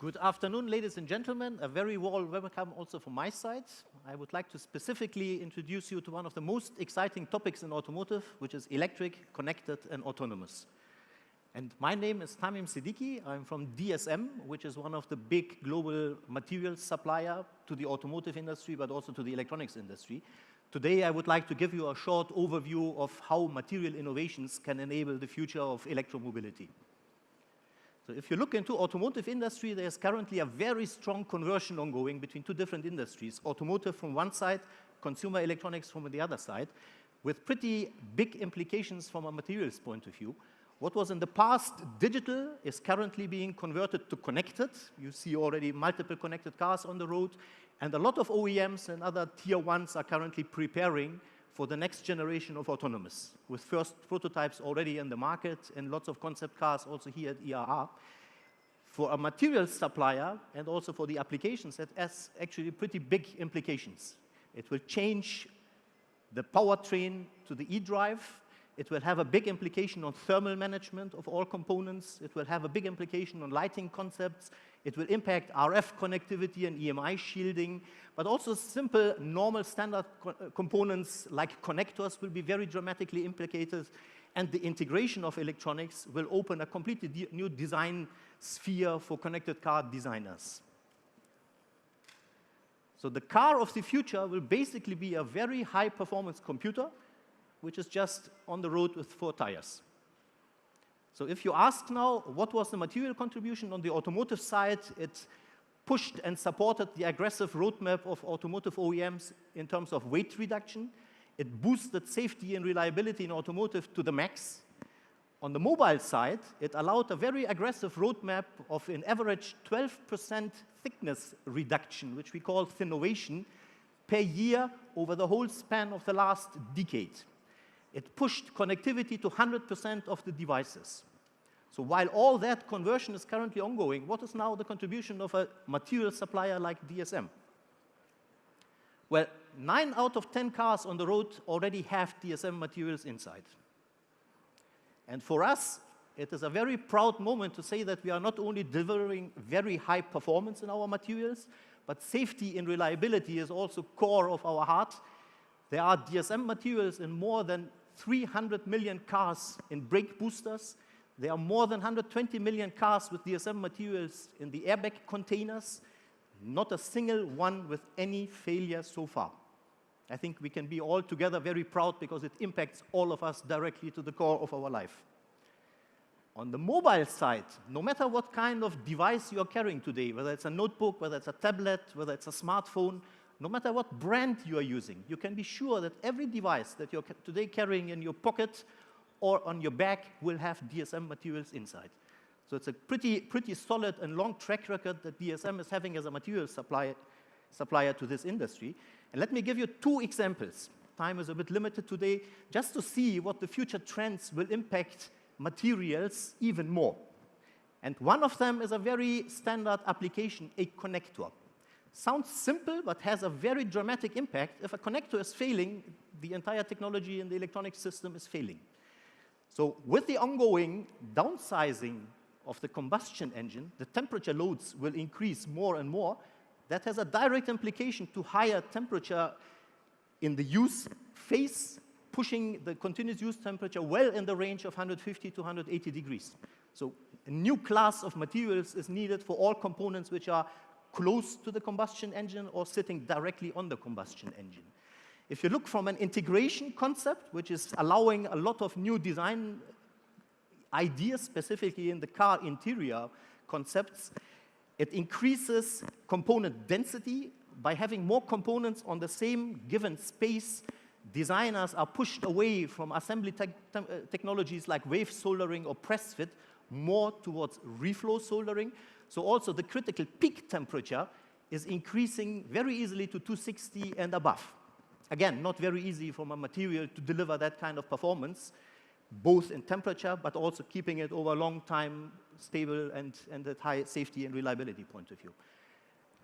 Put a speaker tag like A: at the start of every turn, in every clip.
A: Good afternoon, ladies and gentlemen. A very warm welcome also from my side. I would like to specifically introduce you to one of the most exciting topics in automotive, which is electric, connected, and autonomous. And my name is Tamim Sidiki. I'm from DSM, which is one of the big global materials supplier to the automotive industry, but also to the electronics industry. Today, I would like to give you a short overview of how material innovations can enable the future of electromobility. So if you look into automotive industry, there's currently a very strong conversion ongoing between two different industries, automotive from one side, consumer electronics from the other side, with pretty big implications from a materials point of view. What was in the past digital is currently being converted to connected. You see already multiple connected cars on the road, and a lot of OEMs and other tier ones are currently preparing for the next generation of autonomous, with first prototypes already in the market and lots of concept cars also here at ERR. For a materials supplier and also for the applications, that has actually pretty big implications. It will change the powertrain to the e-drive. It will have a big implication on thermal management of all components. It will have a big implication on lighting concepts. It will impact RF connectivity and EMI shielding, but also simple, normal, standard components like connectors will be very dramatically implicated, and the integration of electronics will open a completely new design sphere for connected car designers. So the car of the future will basically be a very high-performance computer, which is just on the road with 4 tires. So if you ask now, what was the material contribution on the automotive side, it pushed and supported the aggressive roadmap of automotive OEMs in terms of weight reduction. It boosted safety and reliability in automotive to the max. On the mobile side, it allowed a very aggressive roadmap of an average 12% thickness reduction, which we call thinnovation, per year over the whole span of the last decade. It pushed connectivity to 100% of the devices. So while all that conversion is currently ongoing, what is now the contribution of a material supplier like DSM? Well, 9 out of 10 cars on the road already have DSM materials inside. And for us, it is a very proud moment to say that we are not only delivering very high performance in our materials, but safety and reliability is also core of our heart. There are DSM materials in more than 300 million cars in brake boosters. There are more than 120 million cars with DSM materials in the airbag containers. Not a single one with any failure so far. I think we can be all together very proud because it impacts all of us directly to the core of our life. On the mobile side, no matter what kind of device you are carrying today, whether it's a notebook, whether it's a tablet, whether it's a smartphone, no matter what brand you are using, you can be sure that every device that you're today carrying in your pocket or on your back will have DSM materials inside. So it's a pretty solid and long track record that DSM is having as a material supplier to this industry. And let me give you 2 examples. Time is a bit limited today, just to see what the future trends will impact materials even more. And one of them is a very standard application, a connector. Sounds simple, but has a very dramatic impact. If a connector is failing, the entire technology in the electronic system is failing. So with the ongoing downsizing of the combustion engine, the temperature loads will increase more and more. That has a direct implication to higher temperature in the use phase, pushing the continuous use temperature well in the range of 150 to 180 degrees. So a new class of materials is needed for all components which are close to the combustion engine or sitting directly on the combustion engine. If you look from an integration concept, which is allowing a lot of new design ideas, specifically in the car interior concepts, it increases component density. By having more components on the same given space, designers are pushed away from assembly technologies like wave soldering or press fit, more towards reflow soldering. So also the critical peak temperature is increasing very easily to 260 and above. Again, not very easy from a material to deliver that kind of performance, both in temperature, but also keeping it over a long time stable and at high safety and reliability point of view.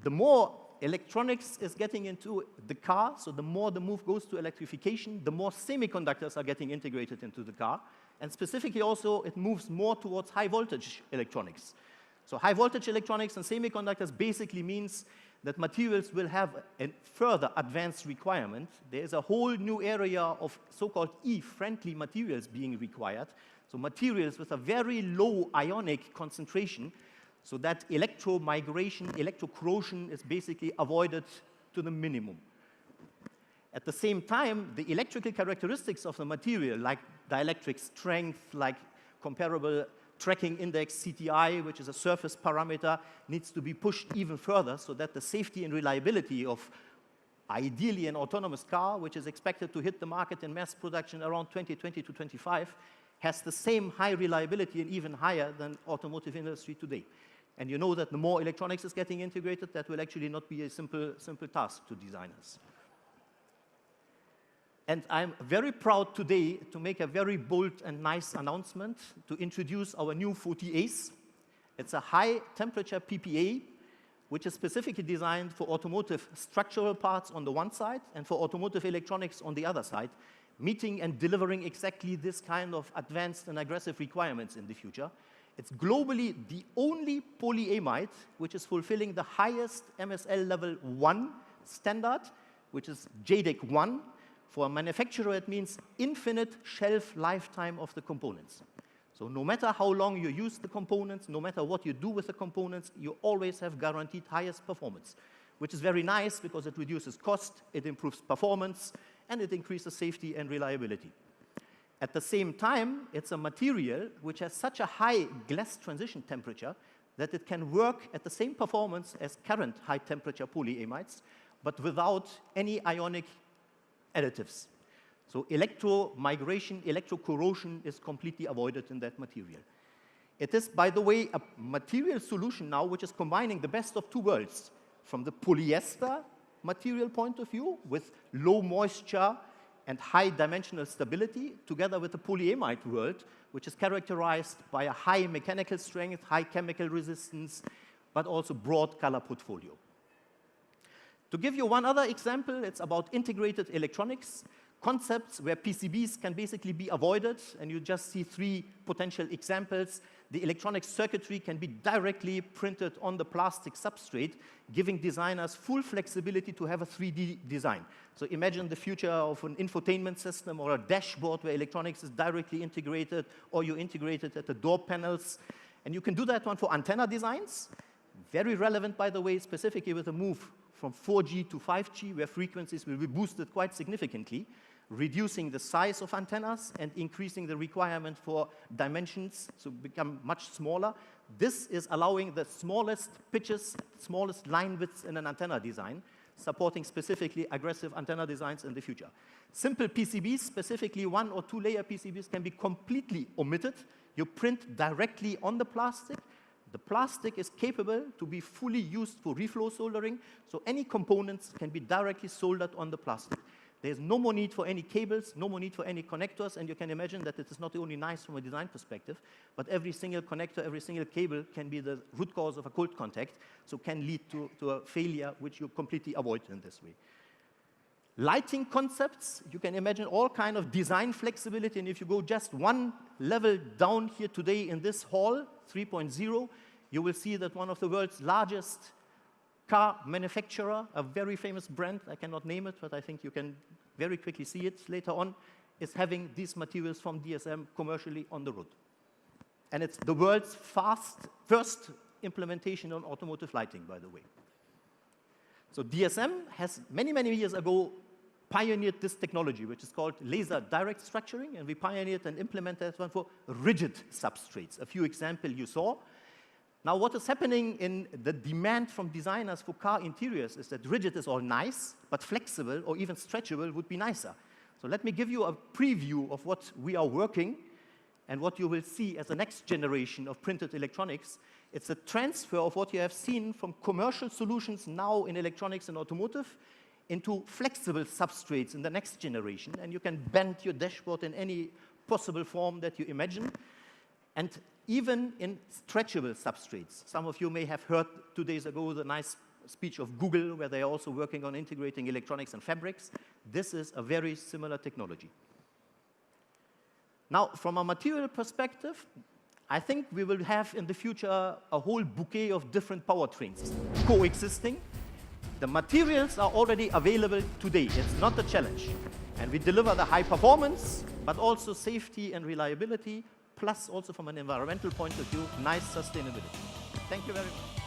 A: The more electronics is getting into the car, so the more the move goes to electrification, the more semiconductors are getting integrated into the car. And specifically also, it moves more towards high voltage electronics. So high voltage electronics and semiconductors basically means that materials will have a further advanced requirement. There is a whole new area of so-called E-friendly materials being required. So materials with a very low ionic concentration, so that electromigration, electrocorrosion is basically avoided to the minimum. At the same time, the electrical characteristics of the material, like dielectric strength, like comparable tracking index, CTI, which is a surface parameter, needs to be pushed even further so that the safety and reliability of ideally an autonomous car, which is expected to hit the market in mass production around 2020 to 25, has the same high reliability and even higher than automotive industry today. And you know that the more electronics is getting integrated, that will actually not be a simple task to designers. And I'm very proud today to make a very bold and nice announcement to introduce our new 40ACE. It's a high temperature PPA, which is specifically designed for automotive structural parts on the one side and for automotive electronics on the other side, meeting and delivering exactly this kind of advanced and aggressive requirements in the future. It's globally the only polyamide which is fulfilling the highest MSL level 1 standard, which is JDEC 1. For a manufacturer, it means infinite shelf lifetime of the components. So no matter how long you use the components, no matter what you do with the components, you always have guaranteed highest performance, which is very nice because it reduces cost, it improves performance, and it increases safety and reliability. At the same time, it's a material which has such a high glass transition temperature that it can work at the same performance as current high temperature polyamides, but without any ionic additives. So electromigration, electrocorrosion is completely avoided in that material. It is, by the way, a material solution now which is combining the best of two worlds, from the polyester material point of view with low moisture and high dimensional stability, together with the polyamide world, which is characterized by a high mechanical strength, high chemical resistance, but also broad color portfolio. To give you one other example, it's about integrated electronics, concepts where PCBs can basically be avoided, and you just see three potential examples. The electronic circuitry can be directly printed on the plastic substrate, giving designers full flexibility to have a 3D design. So imagine the future of an infotainment system or a dashboard where electronics is directly integrated, or you integrate it at the door panels. And you can do that one for antenna designs. Very relevant, by the way, specifically with a move from 4G to 5G, where frequencies will be boosted quite significantly, reducing the size of antennas and increasing the requirement for dimensions to become much smaller. This is allowing the smallest pitches, smallest line widths in an antenna design, supporting specifically aggressive antenna designs in the future. Simple PCBs, specifically 1 or 2 layer PCBs, can be completely omitted. You print directly on the plastic. The plastic is capable to be fully used for reflow soldering, so any components can be directly soldered on the plastic. There's no more need for any cables, no more need for any connectors, and you can imagine that it is not only nice from a design perspective, but every single connector, every single cable can be the root cause of a cold contact, so can lead to a failure which you completely avoid in this way. Lighting concepts, you can imagine all kind of design flexibility, and if you go just one level down here today in this hall, 3.0, you will see that one of the world's largest car manufacturer, a very famous brand, I cannot name it, but I think you can very quickly see it later on, is having these materials from DSM commercially on the road. And it's the world's first implementation on automotive lighting, by the way. So DSM has many, many years ago pioneered this technology, which is called laser direct structuring, and we pioneered and implemented that one for rigid substrates. A few examples you saw. Now, what is happening in the demand from designers for car interiors is that rigid is all nice, but flexible or even stretchable would be nicer. So let me give you a preview of what we are working and what you will see as the next generation of printed electronics. It's a transfer of what you have seen from commercial solutions now in electronics and automotive into flexible substrates in the next generation. And you can bend your dashboard in any possible form that you imagine. And even in stretchable substrates. Some of you may have heard 2 days ago the nice speech of Google, where they are also working on integrating electronics and fabrics. This is a very similar technology. Now, from a material perspective, I think we will have in the future a whole bouquet of different powertrains coexisting. The materials are already available today. It's not a challenge. And we deliver the high performance, but also safety and reliability, plus also from an environmental point of view, nice sustainability. Thank you very much.